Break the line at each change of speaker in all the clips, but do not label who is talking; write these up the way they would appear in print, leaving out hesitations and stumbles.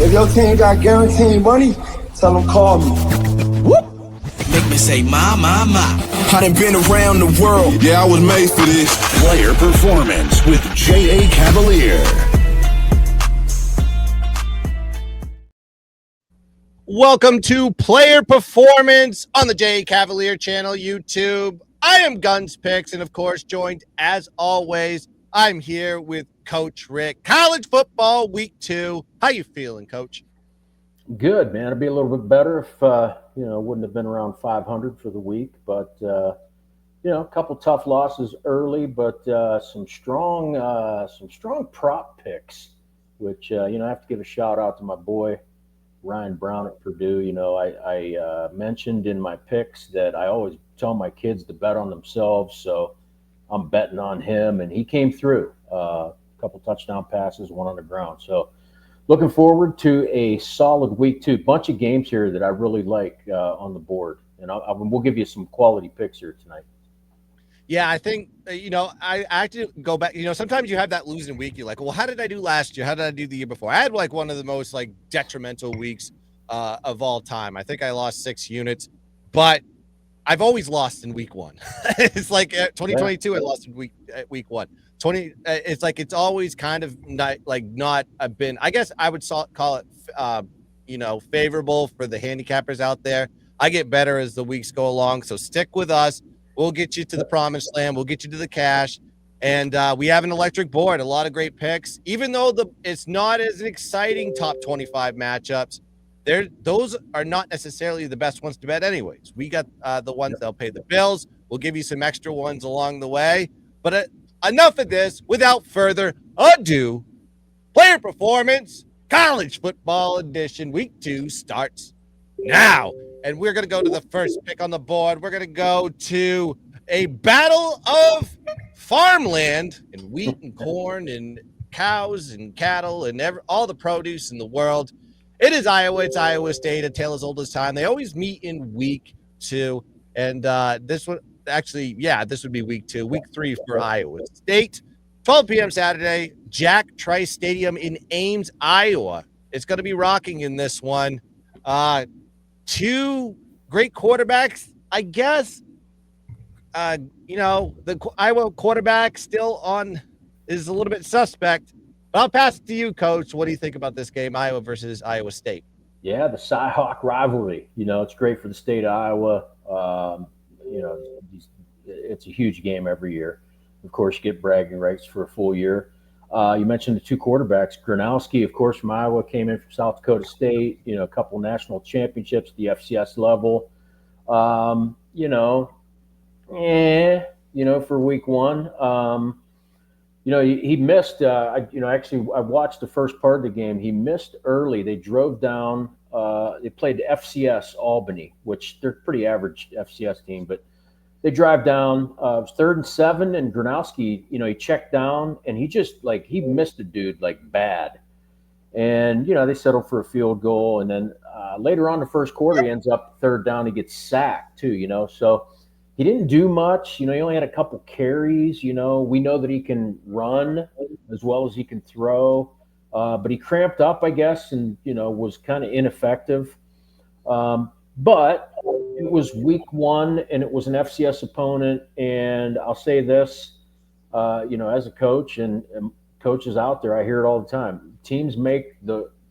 If your team got guaranteed money, tell them call me.
Whoop. Make me say, my. I done been around the world.
Yeah, I was made for this.
Player Performance with J.A. Cavalier.
Welcome to Player Performance on the J.A. Cavalier channel, YouTube. I am Guns Picks, and of course, joined as always, I'm here with Coach Rick. College football week 2. How you feeling, Coach?
Good, man. It'd be a little bit better if wouldn't have been around 500 for the week, but a couple tough losses early, but some strong prop picks, which I have to give a shout out to my boy Ryan Brown at Purdue. I mentioned in my picks that I always tell my kids to bet on themselves, so I'm betting on him, and he came through. A couple touchdown passes, one on the ground. So looking forward to a solid week 2. Bunch of games here that I really like on the board, and we'll give you some quality picks here tonight.
Yeah, I think, I actually go back. Sometimes you have that losing week. You're like, well, how did I do last year? How did I do the year before? I had like one of the most detrimental weeks of all time. I think I lost 6 units, but I've always lost in week 1. It's like 2022, I lost in week 1. It's always kind of not been. I guess I would call it, favorable for the handicappers out there. I get better as the weeks go along, so stick with us. We'll get you to the promised land. We'll get you to the cash. And we have an electric board, a lot of great picks. Even though it's not as an exciting top 25 matchups, those are not necessarily the best ones to bet anyways. We got the ones that'll pay the bills. We'll give you some extra ones along the way. But enough of this. Without further ado, Player Performance College Football Edition Week 2 starts now. And we're going to go to the first pick on the board. We're going to go to a battle of farmland and wheat and corn and cows and cattle and all the produce in the world. It is Iowa. It's Iowa State, a tale as old as time. They always meet in week 2. And this would be week 2. Week 3 for Iowa State. 12 p.m. Saturday, Jack Trice Stadium in Ames, Iowa. It's going to be rocking in this one. 2 great quarterbacks, I guess. The Iowa quarterback still is a little bit suspect. But I'll pass it to you, Coach. What do you think about this game, Iowa versus Iowa State?
Yeah, the Cy-Hawk rivalry. It's great for the state of Iowa. It's a huge game every year. Of course, you get bragging rights for a full year. You mentioned the 2 quarterbacks. Gronowski, of course, from Iowa, came in from South Dakota State, a couple national championships at the FCS level. For week 1. He missed. I watched the first part of the game. He missed early. They drove down. They played FCS Albany, which they're a pretty average FCS team, but they drive down. It was 3rd and 7, and Gronowski, he checked down, and he just he missed a dude bad. And, they settled for a field goal. And then later on the first quarter, he ends up 3rd down. He gets sacked too, So he didn't do much. He only had a couple carries. We know that he can run as well as he can throw. But he cramped up, I guess, and, was kind of ineffective. But it was week 1, and it was an FCS opponent. And I'll say this, as a coach and coaches out there, I hear it all the time. Teams make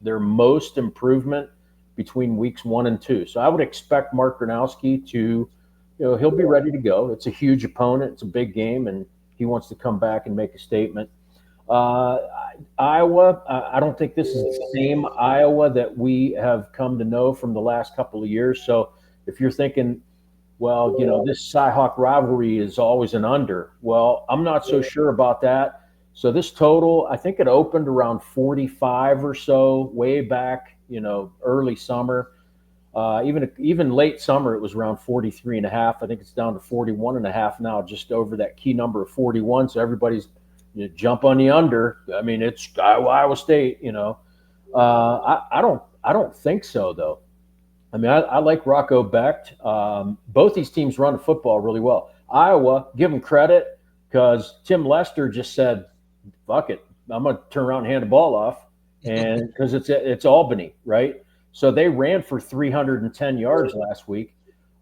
their most improvement between weeks 1 and 2. So I would expect Mark Gronowski to, he'll be ready to go. It's a huge opponent. It's a big game, and he wants to come back and make a statement. Iowa, I don't think this is the same Iowa that we have come to know from the last couple of years. So if you're thinking, well, this Cy-Hawk rivalry is always an under. Well, I'm not so sure about that. So this total, I think it opened around 45 or so way back, early summer. Even late summer, it was around 43.5. I think it's down to 41.5 now, just over that key number of 41. So everybody's jump on the under. I mean, it's Iowa State. I don't think so though. I mean, I like Rocco Becht. Both these teams run the football really well. Iowa, give them credit because Tim Lester just said, "Fuck it, I'm going to turn around and hand the ball off." and because it's Albany, right? So they ran for 310 yards last week.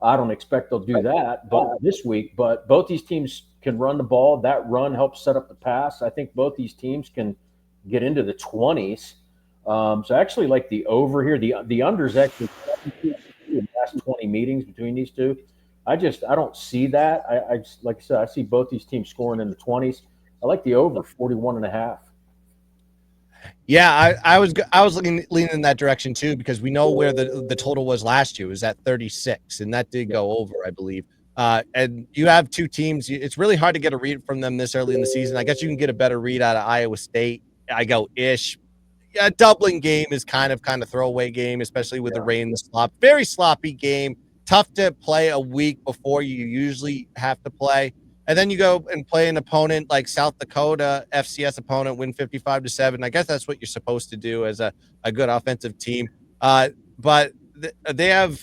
I don't expect they'll do that, but this week. But both these teams can run the ball. That run helps set up the pass. I think both these teams can get into the 20s. So I actually like the over here. The under's actually in the last 20 meetings between these two. I don't see that. I just, like I said, I see both these teams scoring in the 20s. I like the over 41.5.
Yeah, I was leaning in that direction too, because we know where the total was last year. It was at 36, and that did go over, I believe. And you have two teams. It's really hard to get a read from them this early in the season. I guess you can get a better read out of Iowa State. I go ish. Yeah, Dublin game is kind of throwaway game, especially with the rain, the slop. Very sloppy game. Tough to play a week before you usually have to play. And then you go and play an opponent like South Dakota, FCS opponent, win 55-7. I guess that's what you're supposed to do as a good offensive team. But they have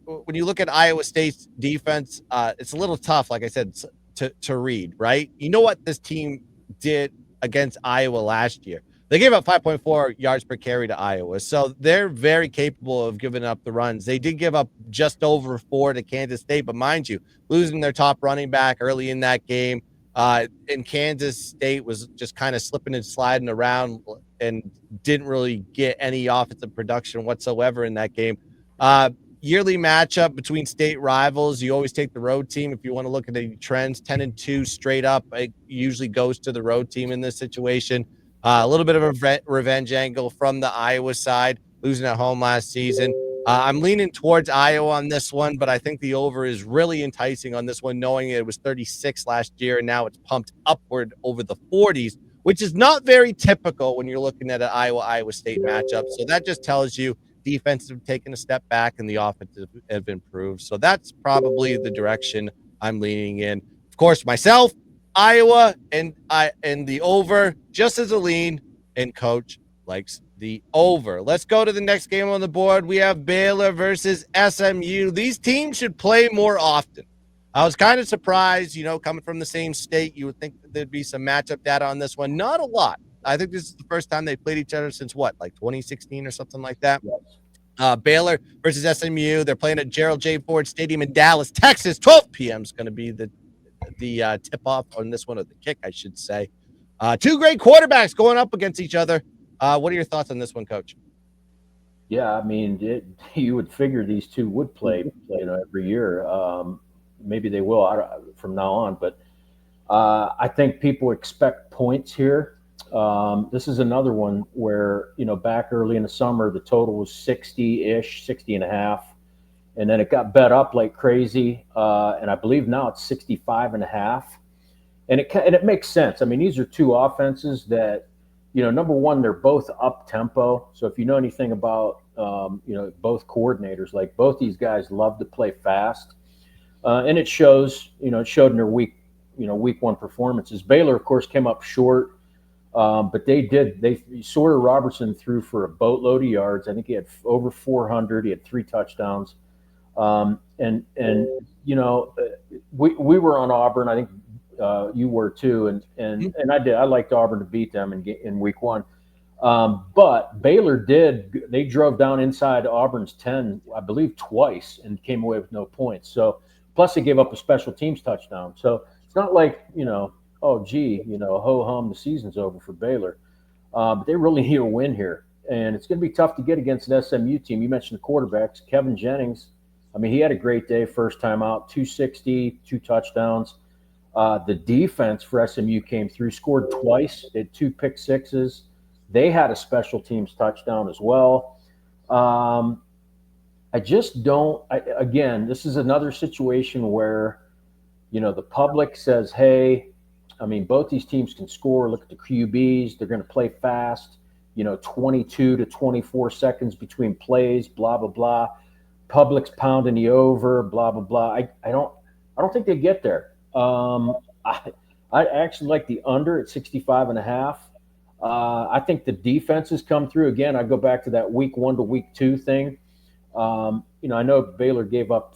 when you look at Iowa State's defense, it's a little tough, like I said, to read, right? You know what this team did against Iowa last year? They gave up 5.4 yards per carry to Iowa, so they're very capable of giving up the runs. They did give up just over 4 to Kansas State, but mind you, losing their top running back early in that game, and Kansas State was just kind of slipping and sliding around and didn't really get any offensive production whatsoever in that game. Yearly matchup between state rivals, you always take the road team. If you want to look at the trends, 10-2 straight up, it usually goes to the road team in this situation. A little bit of a revenge angle from the Iowa side, losing at home last season. I'm leaning towards Iowa on this one, but I think the over is really enticing on this one, knowing it was 36 last year, and now it's pumped upward over the 40s, which is not very typical when you're looking at an Iowa State matchup. So that just tells you defenses have taken a step back and the offenses have improved. So that's probably the direction I'm leaning in. Of course, myself, Iowa, and the over, just as a lean, and coach likes the over. Let's go to the next game on the board. We have Baylor versus SMU. These teams should play more often. I was kind of surprised, coming from the same state, you would think that there'd be some matchup data on this one. Not a lot. I think this is the first time they played each other since like 2016 or something like that. Baylor versus SMU. They're playing at Gerald J. Ford Stadium in Dallas, Texas. 12 p.m. is going to be the tip-off on this one, or the kick, I should say. Two great quarterbacks going up against each other. What are your thoughts on this one, Coach?
Yeah, I mean, you would figure these two would play every year. Maybe they will from now on, but I think people expect points here. This is another one where, back early in the summer, the total was 60-ish, 60.5. And then it got bet up like crazy. And I believe now it's 65.5. And it makes sense. I mean, these are two offenses that, number one, they're both up tempo. So if you know anything about, both coordinators, like both these guys love to play fast. And it shows, it showed in their week one performances. Baylor, of course, came up short. But Sawyer Robertson threw for a boatload of yards. I think he had over 400. He had 3 touchdowns. We were on Auburn. I think you were too, and I did. I liked Auburn to beat them in week one. But Baylor they drove down inside Auburn's 10, I believe, twice and came away with no points. So plus they gave up a special teams touchdown. So it's not like ho hum, the season's over for Baylor. But they really need a win here, and it's going to be tough to get against an SMU team. You mentioned the quarterbacks, Kevin Jennings. I mean, he had a great day first time out, 260, 2 touchdowns. The defense for SMU came through, scored twice. They had 2 pick sixes. They had a special teams touchdown as well. I just don't – again, this is another situation where, the public says, hey, I mean, both these teams can score. Look at the QBs. They're going to play fast, 22 to 24 seconds between plays, blah, blah, blah. Public's pounding the over, blah, blah, blah. I don't think they get there. I actually like the under at 65.5. I think the defenses come through. Again, I go back to that week 1 to week 2 thing. I know Baylor gave up,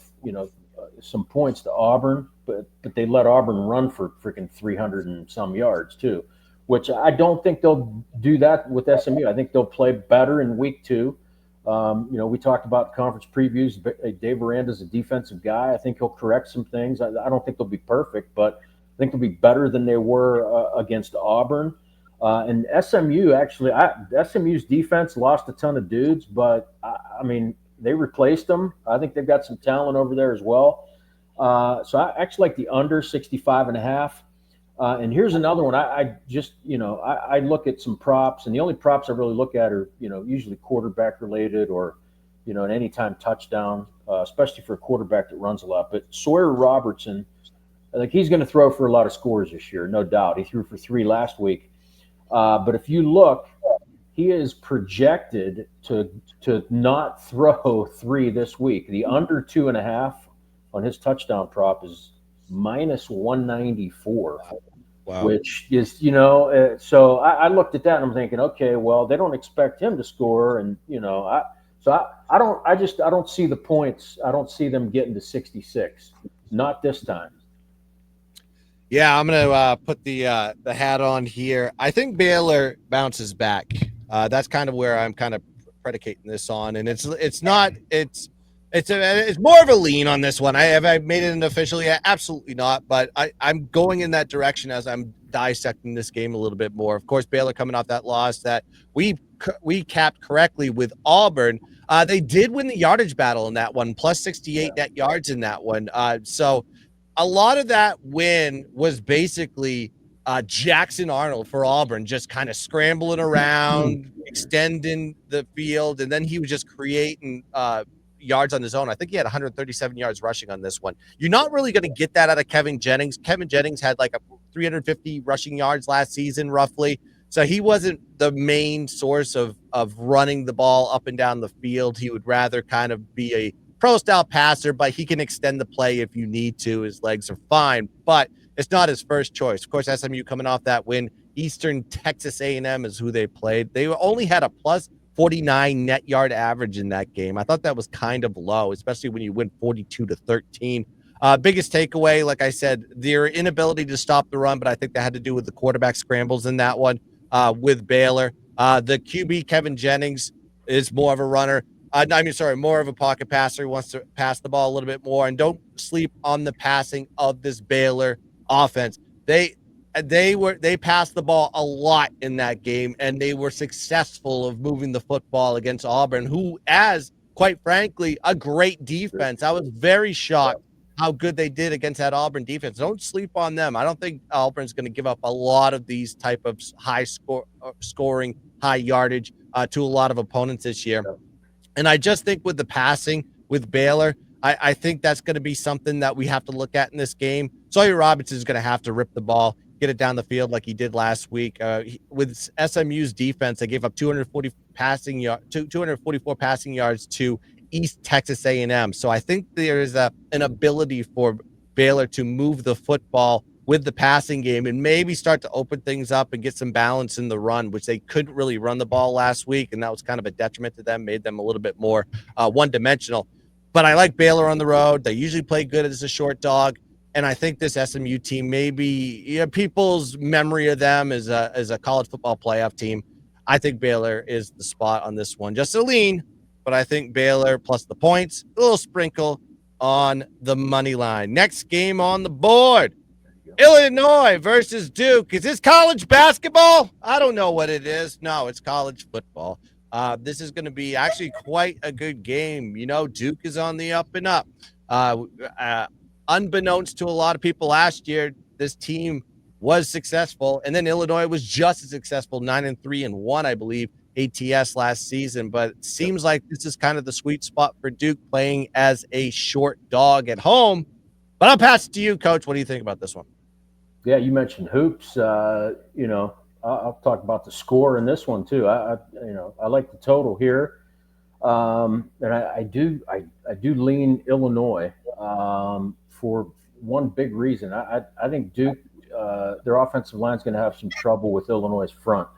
some points to Auburn, but they let Auburn run for freaking 300 and some yards too, which I don't think they'll do that with SMU. I think they'll play better in week 2. We talked about conference previews. Dave Aranda's a defensive guy. I think he'll correct some things. I don't think they'll be perfect, but I think they'll be better than they were against Auburn. And SMU, actually, SMU's defense lost a ton of dudes, but they replaced them. I think they've got some talent over there as well. So I actually like the under 65.5. And here's another one. I look at some props, and the only props I really look at are, usually quarterback related or, an anytime touchdown, especially for a quarterback that runs a lot. But Sawyer Robertson, he's going to throw for a lot of scores this year, no doubt. He threw for 3 last week. But if you look, he is projected to not throw 3 this week. The under 2.5 on his touchdown prop is minus 194.
Wow.
Which is, so I looked at that and I'm thinking, okay, well, they don't expect him to score. And, I don't see the points. I don't see them getting to 66. Not this time.
Yeah, I'm gonna put the hat on here. I think Baylor bounces back. That's kind of where I'm kind of predicating this on, and it's more of a lean on this one. Have I made it an official yet? Absolutely not. But I'm going in that direction as I'm dissecting this game a little bit more. Of course, Baylor coming off that loss that we capped correctly with Auburn. They did win the yardage battle in that one, plus 68 net yards in that one. So a lot of that win was basically Jackson Arnold for Auburn, just kind of scrambling around, extending the field, and then he was just creating yards on his own. I think he had 137 yards rushing on this one. You're not really going to get that out of Kevin Jennings. Kevin Jennings had like a 350 rushing yards last season, roughly. So he wasn't the main source of running the ball up and down the field. He would rather kind of be a pro-style passer, but he can extend the play if you need to. His legs are fine, but it's not his first choice. Of course, SMU coming off that win. Eastern Texas A&M is who they played. They only had a plus 49 net yard average in that game. I thought that was kind of low, especially when you win 42-13. Biggest takeaway, like I said, their inability to stop the run, but I think that had to do with the quarterback scrambles in that one with Baylor. The QB, Kevin Jennings, is more of a runner. More of a pocket passer. He wants to pass the ball a little bit more. And don't sleep on the passing of this Baylor offense. They passed the ball a lot in that game, and they were successful of moving the football against Auburn, who, as quite frankly, a great defense. I was very shocked how good they did against that Auburn defense. Don't sleep on them. I don't think Auburn's going to give up a lot of these type of scoring, high yardage to a lot of opponents this year. And I just think with the passing with Baylor, I think that's going to be something that we have to look at in this game. Sawyer Robertson is going to have to rip the ball, get it down the field like he did last week. With SMU's defense, they gave up 244 passing yards to East Texas A&M. So I think there is an ability for Baylor to move the football with the passing game and maybe start to open things up and get some balance in the run, which they couldn't really run the ball last week, and that was kind of a detriment to them, made them a little bit more one-dimensional. But I like Baylor on the road. They usually play good as a short dog, and I think this SMU team, maybe people's memory of them as a college football playoff team. I think Baylor is the spot on this one. Just a lean, but I think Baylor plus the points, a little sprinkle on the money line. Next game on the board. Illinois versus Duke. Is this college basketball? I don't know what it is. No, it's college football. This is going to be actually quite a good game. Duke is on the up and up. Unbeknownst to a lot of people last year, this team was successful, and then Illinois was just as successful, 9-3-1, I believe, ATS last season. But it seems like this is kind of the sweet spot for Duke, playing as a short dog at home. But I'll pass it to you, Coach. What do you think about this one?
Yeah, you mentioned hoops. I'll talk about the score in this one too. I like the total here, and I do lean Illinois for one big reason. I think Duke, their offensive line is going to have some trouble with Illinois' front,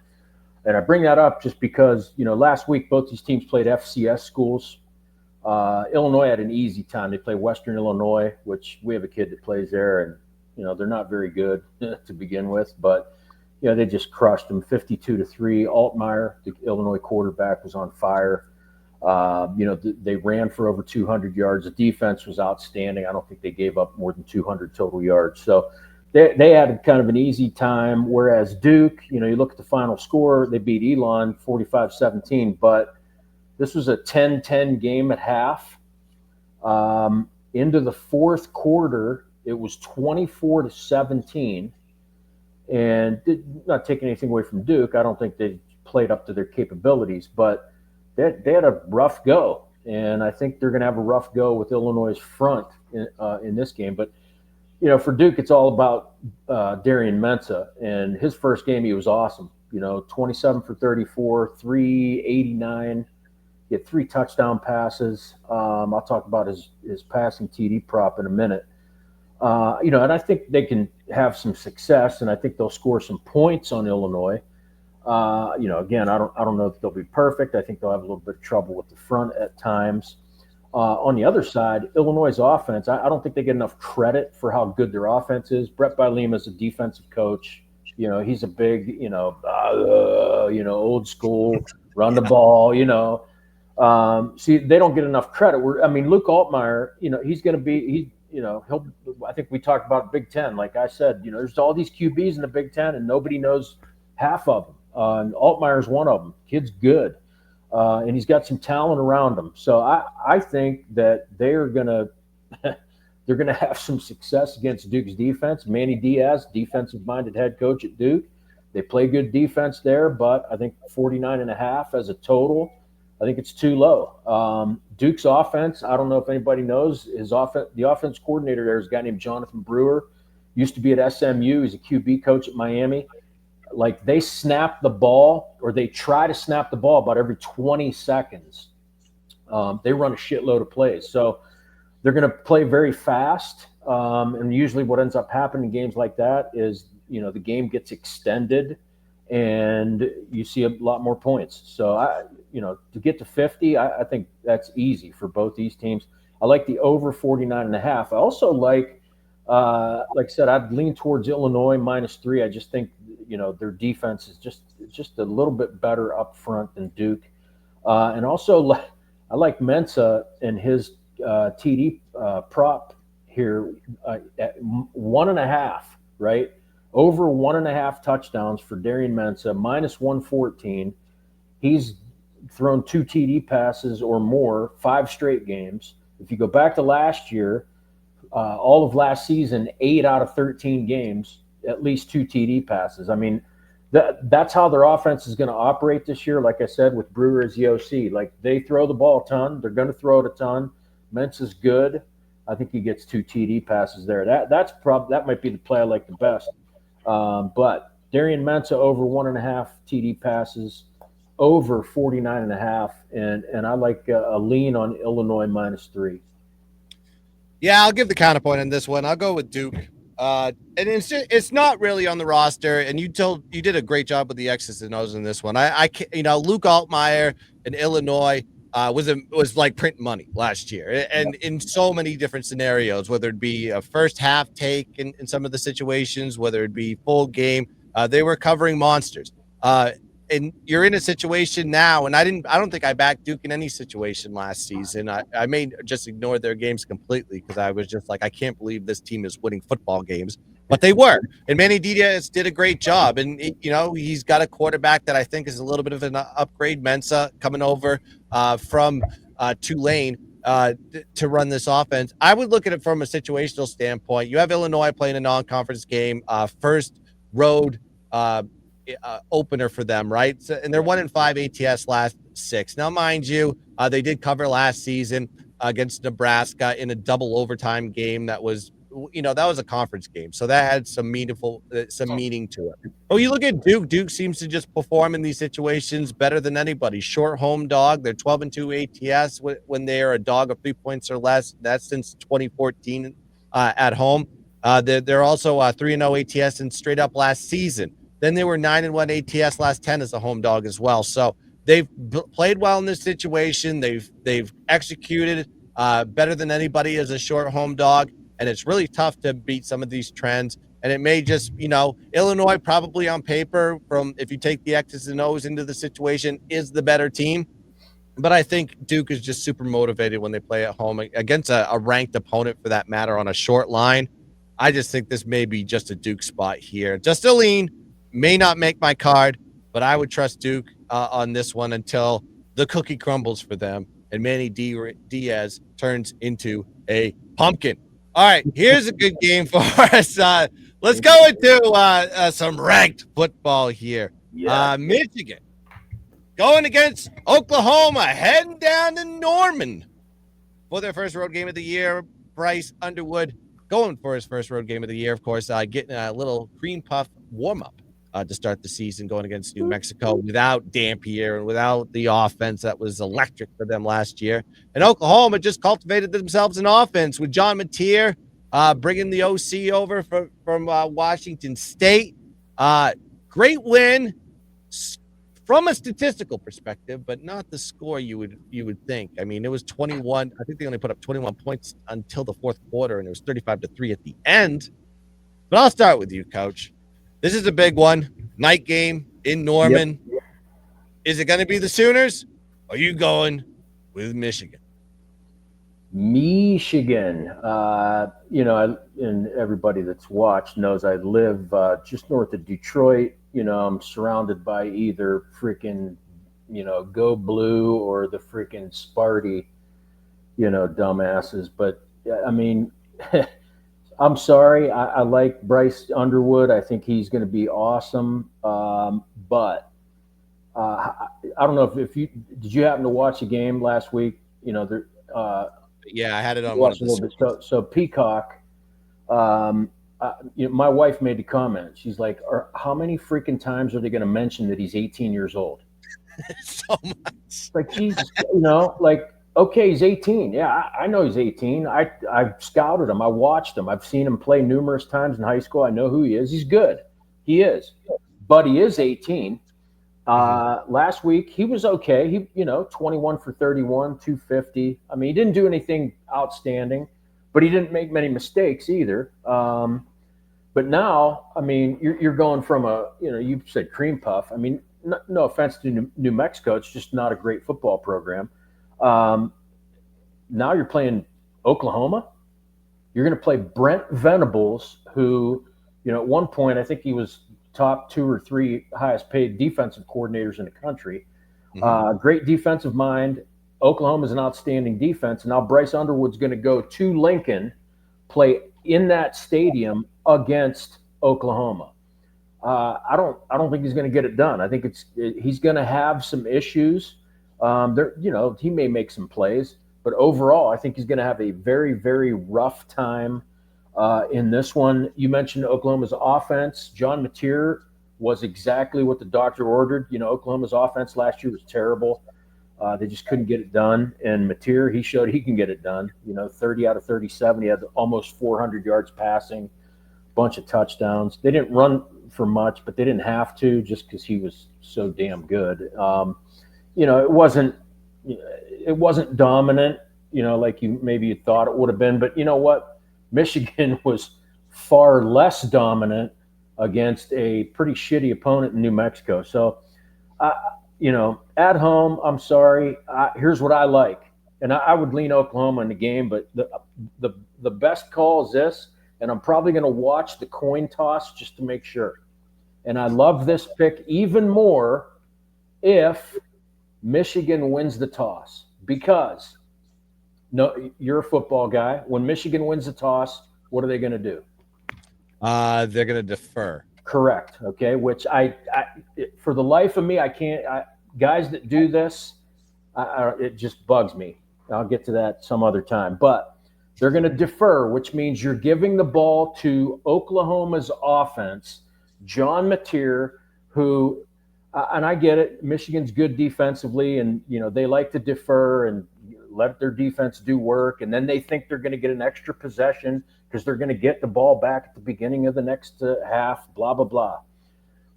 and I bring that up just because last week both these teams played FCS schools. Illinois had an easy time. They play Western Illinois, which we have a kid that plays there, and they're not very good to begin with, but they just crushed them 52-3. Altmaier, the Illinois quarterback, was on fire. They ran for over 200 yards. The defense was outstanding. I don't think they gave up more than 200 total yards. So they had kind of an easy time, whereas Duke, you look at the final score, they beat Elon 45-17, but this was a 10-10 game at half. Into the fourth quarter, it was 24-17. And not taking anything away from Duke, I don't think they played up to their capabilities, but they had a rough go. And I think they're going to have a rough go with Illinois' front in this game. But, for Duke, it's all about Darian Mensah. And his first game, he was awesome. 27 for 34, 389. He had 3 touchdown passes. I'll talk about his passing TD prop in a minute. And I think they can have some success, and I think they'll score some points on Illinois. Again, I don't know if they'll be perfect. I think they'll have a little bit of trouble with the front at times. On the other side, Illinois' offense, I don't think they get enough credit for how good their offense is. Brett Bielema is a defensive coach. He's a big, old school, run the ball. See, they don't get enough credit. Luke Altmaier, he's going to be I think we talked about Big Ten. Like I said, there's all these QBs in the Big Ten, and nobody knows half of them. And Altmaier's one of them. Kid's good, and he's got some talent around him. So I think that they're gonna have some success against Duke's defense. Manny Diaz, defensive-minded head coach at Duke, they play good defense there, but I think 49.5 as a total. I think it's too low. Duke's offense, I don't know if anybody knows, the offense coordinator there is a guy named Jonathan Brewer, used to be at SMU. He's a QB coach at Miami. Like, they snap the ball, or they try to snap the ball about every 20 seconds. They run a shitload of plays. So they're going to play very fast. And usually what ends up happening in games like that is, the game gets extended and you see a lot more points. So to get to 50, I think that's easy for both these teams. I like the over 49.5. I also like I said, I'd lean towards Illinois -3. I just think, their defense is just a little bit better up front than Duke. And also I like Mensah and his TD prop here at 1.5, right? Over 1.5 touchdowns for Darian Mensah, -114. He's thrown 2 TD passes or more 5 straight games. If you go back to last year, all of last season, 8 out of 13 games, at least 2 TD passes. That's how their offense is going to operate this year. Like I said, with Brewer as the OC, like, they throw the ball a ton. They're going to throw it a ton. Mensah's good. I think he gets 2 TD passes there. That might be the play I like the best. But Darian Mensah over 1.5 TD passes, over 49.5, and I like a lean on Illinois -3.
Yeah, I'll give the counterpoint on this one. I'll go with Duke. And it's not really on the roster. And you did a great job with the X's and O's in this one. I Luke Altmaier in Illinois was like print money last year, and in so many different scenarios, whether it be a first half take in some of the situations, whether it be full game, they were covering monsters. And you're in a situation now, and I don't think I backed Duke in any situation last season. I may just ignore their games completely because I was just like, I can't believe this team is winning football games, but they were. And Manny Diaz did a great job, and he's got a quarterback that I think is a little bit of an upgrade. Mensah coming over from Tulane to run this offense. I would look at it from a situational standpoint. You have Illinois playing a non-conference game, first road opener for them, right? So, and they're 1-5 ATS last 6. Now, mind you, they did cover last season against Nebraska in a double overtime game. That was a conference game, so that had some meaning to it. Oh, you look at Duke. Duke seems to just perform in these situations better than anybody. Short home dog. They're 12-2 ATS when they are a dog of 3 points or less. That's since 2014 at home. They're also 3-0 ATS and straight up last season. Then they were 9-1 ATS last 10 as a home dog as well. So they've played well in this situation. They've executed better than anybody as a short home dog, and it's really tough to beat some of these trends. And it may just, Illinois probably on paper, from if you take the X's and O's into the situation, is the better team. But I think Duke is just super motivated when they play at home against a ranked opponent, for that matter, on a short line. I just think this may be just a Duke spot here. Just a lean, may not make my card, but I would trust Duke on this one until the cookie crumbles for them and Manny Diaz turns into a pumpkin. All right, here's a good game for us. Let's go into some ranked football here.
Yeah.
Michigan going against Oklahoma, heading down to Norman for their first road game of the year. Bryce Underwood going for his first road game of the year, of course, getting a little cream puff warm-up to start the season, going against New Mexico without Dampier and without the offense that was electric for them last year. And Oklahoma just cultivated themselves an offense with John Mateer bringing the OC over from Washington State. Great win from a statistical perspective, but not the score you would think. I mean, it was 21. I think they only put up 21 points until the fourth quarter, and it was 35-3 at the end. But I'll start with you, Coach. This is a big one. Night game in Norman. Yep. Is it going to be the Sooners? Or are you going with Michigan?
Michigan. And everybody that's watched knows I live just north of Detroit. I'm surrounded by either freaking, Go Blue or the freaking Sparty, dumbasses. But, I mean, I'm sorry. I like Bryce Underwood. I think he's going to be awesome. But I don't know if you – did you happen to watch a game last week?
Yeah, I had it on one of the –
So Peacock my wife made the comment. She's like, how many freaking times are they going to mention that he's 18 years old?
So much.
Like, Jesus, okay, he's 18. Yeah, I know he's 18. I've scouted him. I watched him. I've seen him play numerous times in high school. I know who he is. He's good. He is. But he is 18. Last week, he was okay. He, 21 for 31, 250. I mean, he didn't do anything outstanding, but he didn't make many mistakes either. But now, I mean, you're going from you said cream puff. I mean, no offense to New Mexico. It's just not a great football program. Now you're playing Oklahoma. You're going to play Brent Venables, who, at one point, I think he was top 2 or 3 highest paid defensive coordinators in the country. Mm-hmm. Great defensive mind. Oklahoma is an outstanding defense. And now Bryce Underwood's going to go to Lincoln, play in that stadium against Oklahoma. I don't think he's going to get it done. I think he's going to have some issues. He may make some plays, but overall, I think he's going to have a very, very rough time in this one. You mentioned Oklahoma's offense. John Mateer was exactly what the doctor ordered. Oklahoma's offense last year was terrible. They just couldn't get it done. And Mateer, he showed he can get it done. 30 out of 37. He had almost 400 yards passing, bunch of touchdowns. They didn't run for much, but they didn't have to just because he was so damn good. It wasn't dominant, like you thought it would have been. But you know what? Michigan was far less dominant against a pretty shitty opponent in New Mexico. So, at home, I'm sorry. Here's what I like. And I would lean Oklahoma in the game, but the best call is this, and I'm probably going to watch the coin toss just to make sure. And I love this pick even more if Michigan wins the toss, because you're a football guy. When Michigan wins the toss, what are they going to do?
They're going to defer.
Correct. Okay. Which I for the life of me, I can't. Guys that do this, it just bugs me. I'll get to that some other time. But they're going to defer, which means you're giving the ball to Oklahoma's offense, John Mateer, who, and I get it, Michigan's good defensively, and they like to defer and let their defense do work, and then they think they're going to get an extra possession because they're going to get the ball back at the beginning of the next half, blah, blah, blah.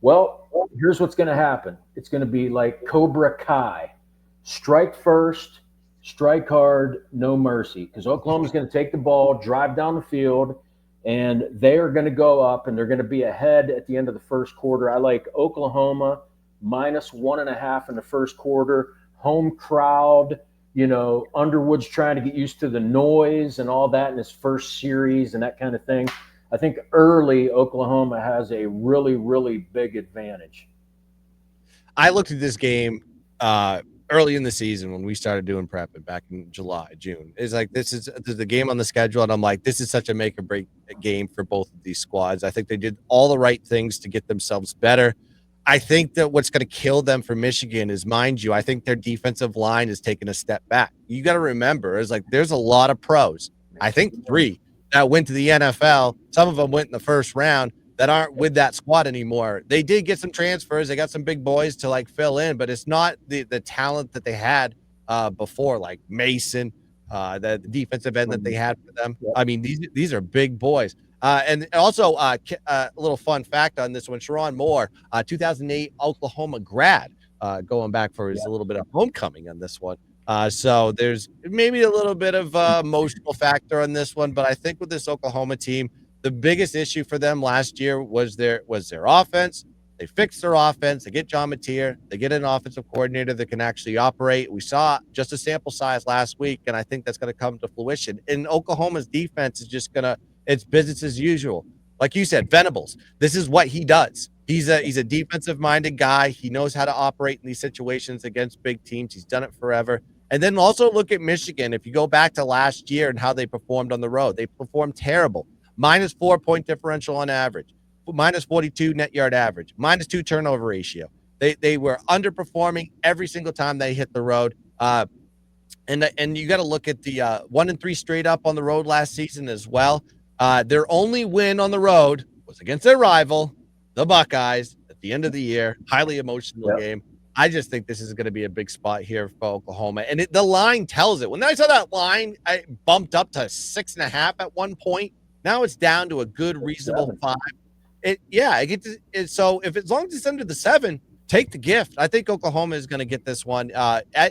Well, here's what's going to happen. It's going to be like Cobra Kai. Strike first, strike hard, no mercy, because Oklahoma's going to take the ball, drive down the field, and they are going to go up, and they're going to be ahead at the end of the first quarter. I like Oklahoma -1.5 in the first quarter. Home crowd, Underwood's trying to get used to the noise and all that in his first series and that kind of thing. I think early Oklahoma has a really, really big advantage.
I looked at this game early in the season when we started doing prep back in June. It's like this is the game on the schedule, and I'm like, this is such a make or break game for both of these squads. I think they did all the right things to get themselves better. I think that what's going to kill them for Michigan is, mind you, I think their defensive line is taking a step back. You got to remember, it's like there's a lot of pros. I think 3 that went to the NFL. Some of them went in the first round that aren't with that squad anymore. They did get some transfers. They got some big boys to like fill in, but it's not the talent that they had before, like Mason, the defensive end that they had for them. I mean, these are big boys. And also a little fun fact on this one, Sharon Moore, 2008 Oklahoma grad, going back for his a little bit of homecoming on this one. So there's maybe a little bit of emotional factor on this one, but I think with this Oklahoma team, the biggest issue for them last year was their offense. They fixed their offense. They get John Mateer. They get an offensive coordinator that can actually operate. We saw just a sample size last week, and I think that's going to come to fruition. And Oklahoma's defense is just going to – it's business as usual. Like you said, Venables, this is what he does. He's a defensive-minded guy. He knows how to operate in these situations against big teams. He's done it forever. And then also look at Michigan. If you go back to last year and how they performed on the road, they performed terrible. -4 point differential on average, -42 net yard average, -2 turnover ratio. They were underperforming every single time they hit the road. And you got to look at the 1-3 straight up on the road last season as well. Their only win on the road was against their rival, the Buckeyes, at the end of the year. Highly emotional game. I just think this is going to be a big spot here for Oklahoma. And the line tells it. When I saw that line, I bumped up to 6.5 at one point. Now it's down to a good, reasonable 5. So if as long as it's under the 7, take the gift. I think Oklahoma is going to get this one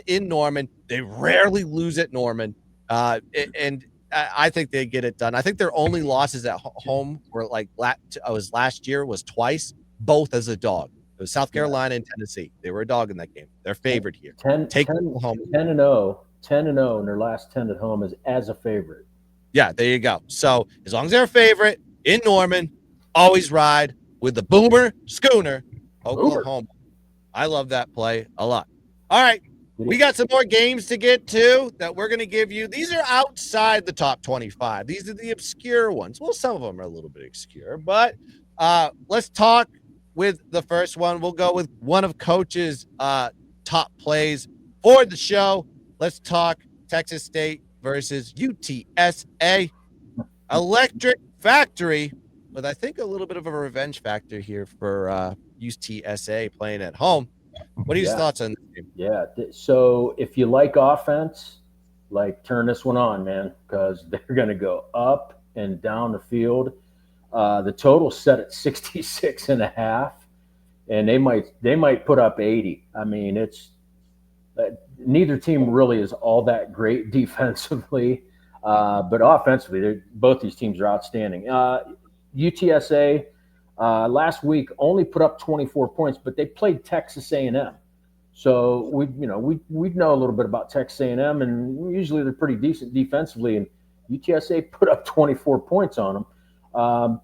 in Norman. They rarely lose at Norman, and I think they get it done. I think their only losses at home were last year was twice, both as a dog. It was South Carolina and Tennessee. They were a dog in that game. They're favored here.
10-0 in their last 10 at home is as a favorite.
Yeah, there you go. So as long as they're a favorite in Norman, always ride with the Boomer Schooner, Oklahoma. I love that play a lot. All right, we got some more games to get to that we're going to give you. These are outside the top 25. These are the obscure ones. Well, some of them are a little bit obscure, but let's talk with the first one. We'll go with one of Coach's top plays for the show. Let's talk Texas State versus UTSA. Electric Factory, with I think a little bit of a revenge factor here for UTSA playing at home. What are your thoughts on this game?
Yeah, so if you like offense, turn this one on, man, because they're going to go up and down the field. The total set at 66.5, and they might put up 80. I mean, it's neither team really is all that great defensively, but offensively, both these teams are outstanding. UTSA last week only put up 24 points, but they played Texas A&M. So we know a little bit about Texas A&M, and usually they're pretty decent defensively. And UTSA put up 24 points on them.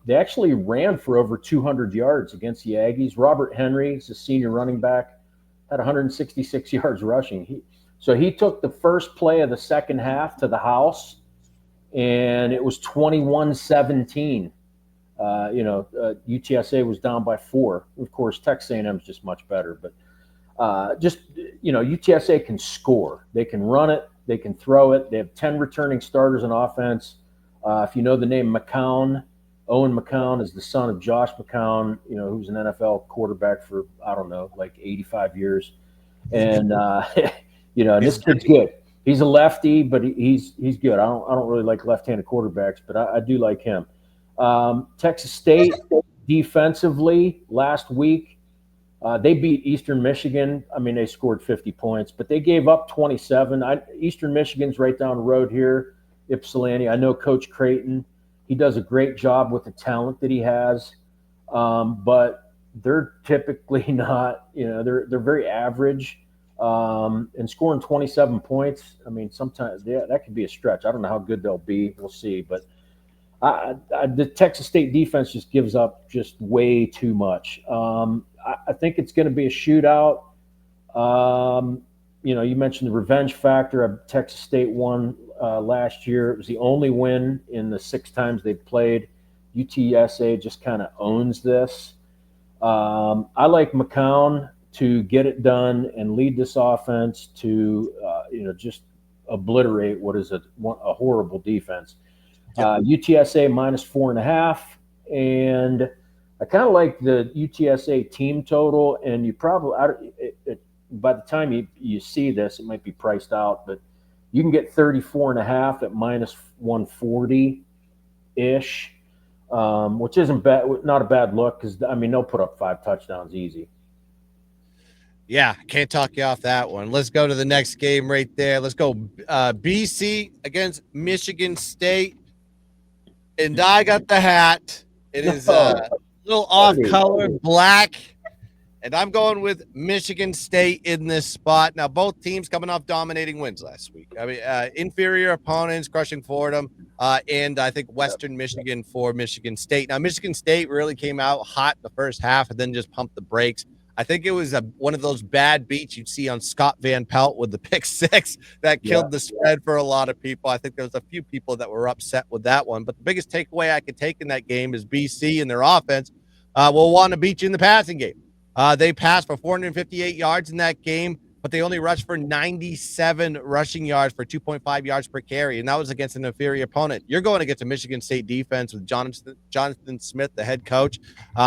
They actually ran for over 200 yards against the Aggies. Robert Henry, he's a senior running back, had 166 yards rushing. He took the first play of the second half to the house, and it was 21-17. UTSA was down by 4. Of course, Texas A&M is just much better, but UTSA can score. They can run it. They can throw it. They have 10 returning starters on offense. If you know the name McCown, Owen McCown is the son of Josh McCown, who's an NFL quarterback for, 85 years. And, and this kid's good. He's a lefty, but he's good. I don't really like left-handed quarterbacks, but I do like him. Texas State defensively last week, they beat Eastern Michigan. I mean, they scored 50 points, but they gave up 27. Eastern Michigan's right down the road here, Ypsilanti. I know Coach Creighton. He does a great job with the talent that he has, but they're typically not. They're very average. And scoring 27 points, I mean, sometimes that could be a stretch. I don't know how good they'll be. We'll see. But the Texas State defense just gives up just way too much. I think it's going to be a shootout. You mentioned the revenge factor. Texas State won last year. It was the only win in the 6 times they've played. UTSA just kind of owns this. I like McCown to get it done and lead this offense to, just obliterate what is a horrible defense. UTSA -4.5, and I kind of like the UTSA team total. And you probably, by the time you see this, it might be priced out, but you can get 34.5 at -140 ish, which isn't bad, not a bad look, because they'll put up 5 touchdowns easy.
Yeah, can't talk you off that one. Let's go to the next game right there. Let's go BC against Michigan State. And I got the hat. It is a little off-color, black. And I'm going with Michigan State in this spot. Now, both teams coming off dominating wins last week. Inferior opponents crushing Fordham, and I think Western Michigan for Michigan State. Now, Michigan State really came out hot in the first half and then just pumped the brakes. I think it was one of those bad beats you'd see on Scott Van Pelt with the pick 6 that killed the spread for a lot of people. I think there was a few people that were upset with that one. But the biggest takeaway I could take in that game is BC and their offense will want to beat you in the passing game. They passed for 458 yards in that game, but they only rushed for 97 rushing yards for 2.5 yards per carry, and that was against an inferior opponent. You're going against a Michigan State defense with Jonathan Smith, the head coach,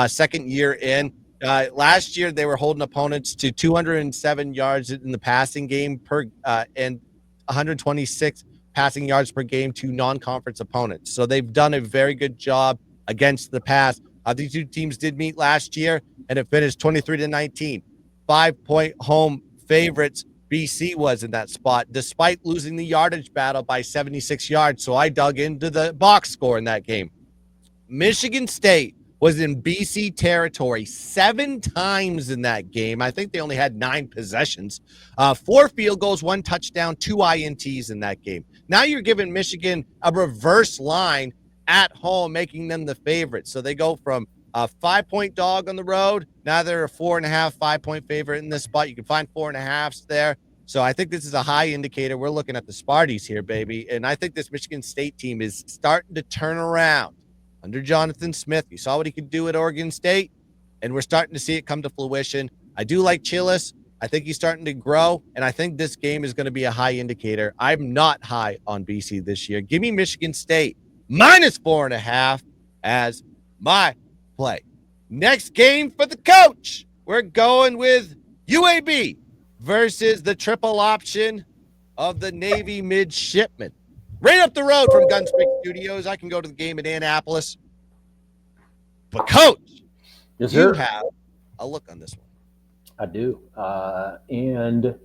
second year in. Last year, they were holding opponents to 207 yards in the passing game and 126 passing yards per game to non-conference opponents. So they've done a very good job against the pass. These two teams did meet last year, and it finished 23-19. 5-point home favorites. BC was in that spot, despite losing the yardage battle by 76 yards. So I dug into the box score in that game. Michigan State was in BC territory 7 times in that game. I think they only had 9 possessions, 4 field goals, 1 touchdown, 2 INTs in that game. Now you're giving Michigan a reverse line at home, making them the favorite. So they go from a 5-point dog on the road. Now they're a 4.5, 5-point favorite in this spot. You can find 4.5s there. So I think this is a high indicator. We're looking at the Sparties here, baby. And I think this Michigan State team is starting to turn around under Jonathan Smith. You saw what he could do at Oregon State, and we're starting to see it come to fruition. I do like Chillis. I think he's starting to grow, and I think this game is going to be a high indicator. I'm not high on BC this year. Give me Michigan State -4.5 as my play. Next game for the coach. We're going with UAB versus the triple option of the Navy midshipmen. Right up the road from Gunstreak Studios. I can go to the game in Annapolis. But, Coach, you have a look on this one.
I do. And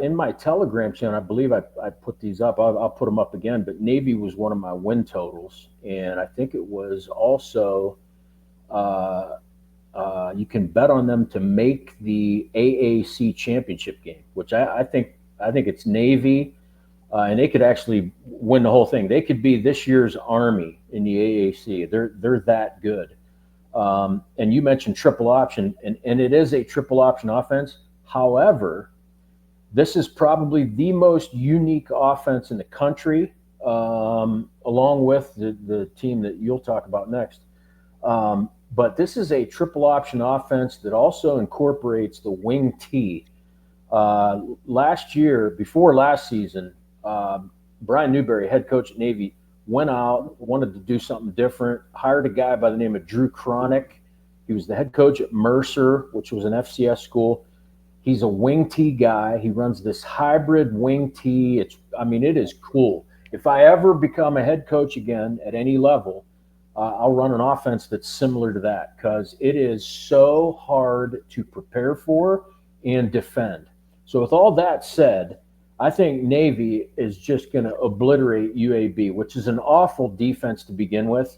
in my Telegram channel, I believe I put these up. I'll put them up again. But Navy was one of my win totals. And I think it was also you can bet on them to make the AAC championship game, which I think it's Navy. And they could actually win the whole thing. They could be this year's Army in the AAC. They're that good. And you mentioned triple option, and it is a triple option offense. However, this is probably the most unique offense in the country, along with the team that you'll talk about next. But this is a triple option offense that also incorporates the wing T. Last year, before last season, Brian Newberry, head coach at Navy, went out, wanted to do something different, hired a guy by the name of Drew Cronick. He was the head coach at Mercer, which was an FCS school. He's a wing T guy. He runs this hybrid wing T. It is cool. If I ever become a head coach again at any level, I'll run an offense that's similar to that, because it is so hard to prepare for and defend. So with all that said, I think Navy is just going to obliterate UAB, which is an awful defense to begin with.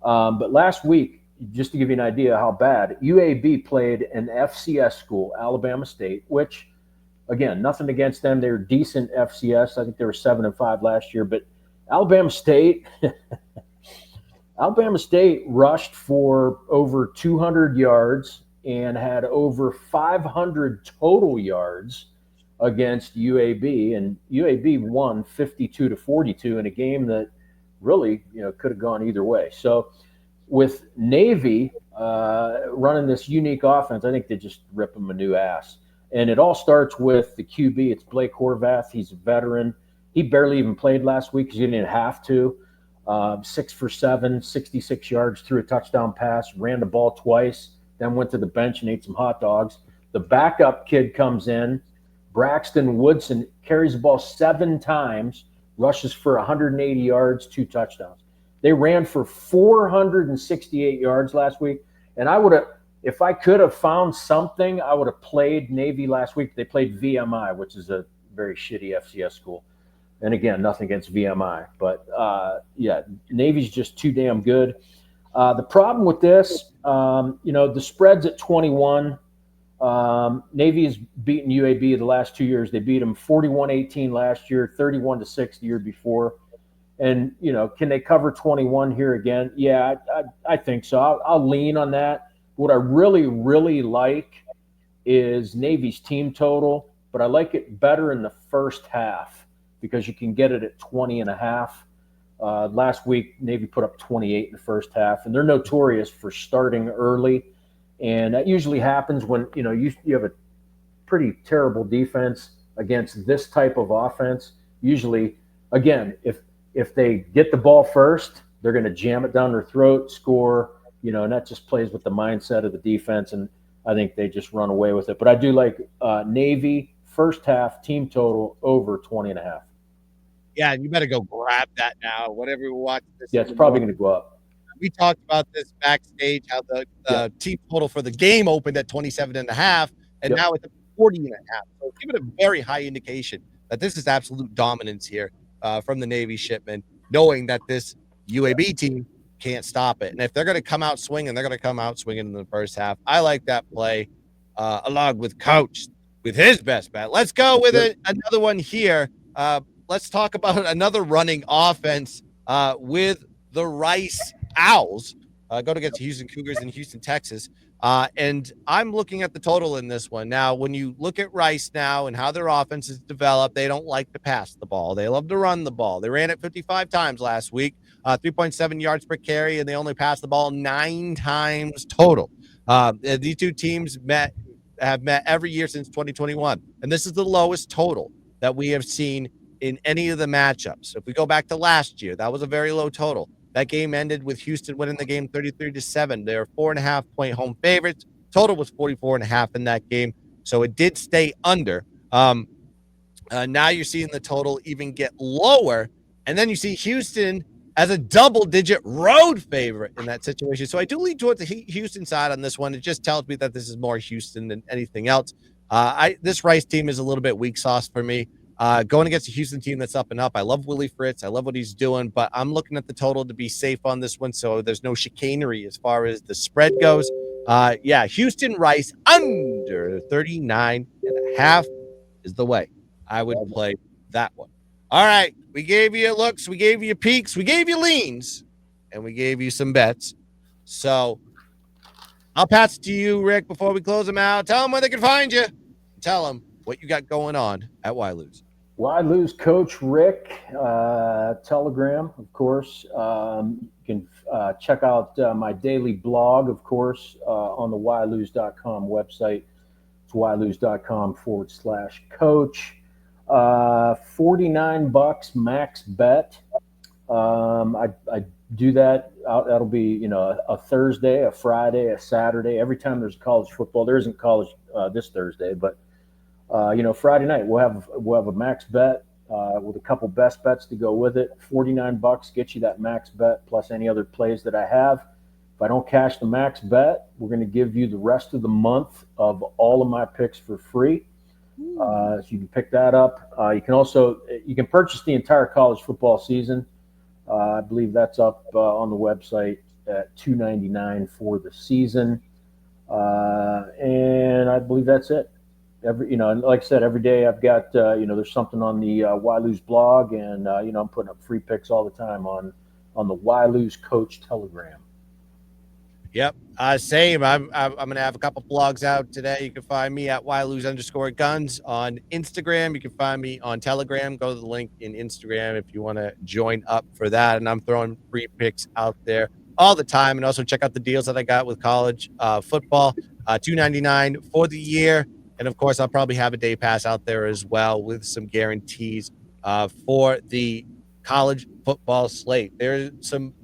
But last week, just to give you an idea how bad, UAB played an FCS school, Alabama State, which, again, nothing against them. They were decent FCS. I think they were 7-5 last year. But Alabama State, Alabama State rushed for over 200 yards and had over 500 total yards against UAB, and UAB won 52-42 in a game that really, could have gone either way. So with Navy running this unique offense, I think they just rip them a new ass. And it all starts with the QB. It's Blake Horvath. He's a veteran. He barely even played last week because he didn't have to. 6 for 7, 66 yards, threw a touchdown pass, ran the ball twice, then went to the bench and ate some hot dogs. The backup kid comes in. Braxton Woodson carries the ball 7 times, rushes for 180 yards, 2 touchdowns. They ran for 468 yards last week. And I would have, if I could have found something, I would have played Navy last week. They played VMI, which is a very shitty FCS school. And again, nothing against VMI. But, Navy's just too damn good. The problem with this, the spread's at 21. Navy has beaten UAB the last 2 years. They beat them 41-18 last year, 31-6 the year before. And, can they cover 21 here again? Yeah, I think so. I'll lean on that. What I really, really like is Navy's team total, but I like it better in the first half because you can get it at 20.5. Last week, Navy put up 28 in the first half, and they're notorious for starting early. And that usually happens when, you have a pretty terrible defense against this type of offense. Usually, again, if they get the ball first, they're going to jam it down their throat, score, and that just plays with the mindset of the defense. And I think they just run away with it. But I do like Navy first half team total over 20.5.
Yeah, you better go grab that now. Whatever we watch this.
Yeah, it's probably going to go up.
We talked about this backstage, how the team total for the game opened at 27.5, and now it's at 40.5. So give it a very high indication that this is absolute dominance here from the Navy shipment, knowing that this UAB team can't stop it. And if they're going to come out swinging, they're going to come out swinging in the first half. I like that play along with Coach with his best bet. Let's go with another one here. Let's talk about another running offense with the Rice Owls going against Houston Cougars in Houston, Texas. And I'm looking at the total in this one. Now, when you look at Rice now and how their offense is developed, they don't like to pass the ball. They love to run the ball. They ran it 55 times last week, 3.7 yards per carry, and they only passed the ball 9 times total. These two teams have met every year since 2021, and this is the lowest total that we have seen in any of the matchups. If we go back to last year, that was a very low total. That game ended with Houston winning the game 33-7. They were 4.5-point home favorites. Total was 44.5 in that game, so it did stay under. Now you're seeing the total even get lower, and then you see Houston as a double-digit road favorite in that situation. So I do lean towards the Houston side on this one. It just tells me that this is more Houston than anything else. This Rice team is a little bit weak sauce for me. Going against a Houston team that's up and up. I love Willie Fritz. I love what he's doing, but I'm looking at the total to be safe on this one, so there's no chicanery as far as the spread goes. Houston Rice under 39.5 is the way I would play that one. All right, we gave you looks, we gave you peaks, we gave you leans, and we gave you some bets. So I'll pass it to you, Rick, before we close them out. Tell them where they can find you. Tell them what you got going on at Why Lose.
Why Lose Coach Rick, Telegram, of course. You can check out my daily blog, of course, on the whylose.com website. It's whylose.com/coach. $49 max bet. I do that. That'll be, a Thursday, a Friday, a Saturday. Every time there's college football, there isn't college this Thursday, but Friday night we'll have a max bet with a couple best bets to go with it. $49 gets you that max bet plus any other plays that I have. If I don't cash the max bet, we're going to give you the rest of the month of all of my picks for free. So you can pick that up. You can purchase the entire college football season. I believe that's up on the website at $2.99 for the season, and I believe that's it. And like I said, every day I've got there's something on the Why Lose blog, and I'm putting up free picks all the time on the Why Lose Coach Telegram.
Yep. Same. I'm going to have a couple blogs out today. You can find me at @whylose_guns on Instagram. You can find me on Telegram. Go to the link in Instagram if you want to join up for that. And I'm throwing free picks out there all the time. And also check out the deals that I got with college football, $2.99 for the year. And of course, I'll probably have a day pass out there as well with some guarantees for the college football slate. There's some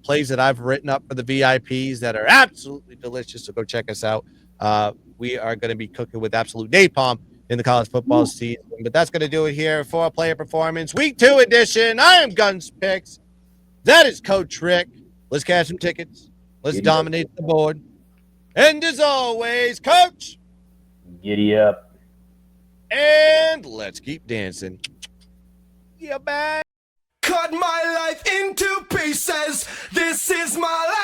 plays that I've written up for the VIPs that are absolutely delicious. So go check us out. We are going to be cooking with absolute napalm in the college football season. But that's going to do it here for a player performance week 2 edition. I am Guns Picks. That is Coach Rick. Let's cash some tickets. Let's dominate the board. And as always, Coach,
giddy up.
And let's keep dancing. Yeah, bye.
Cut my life into pieces. This is my life.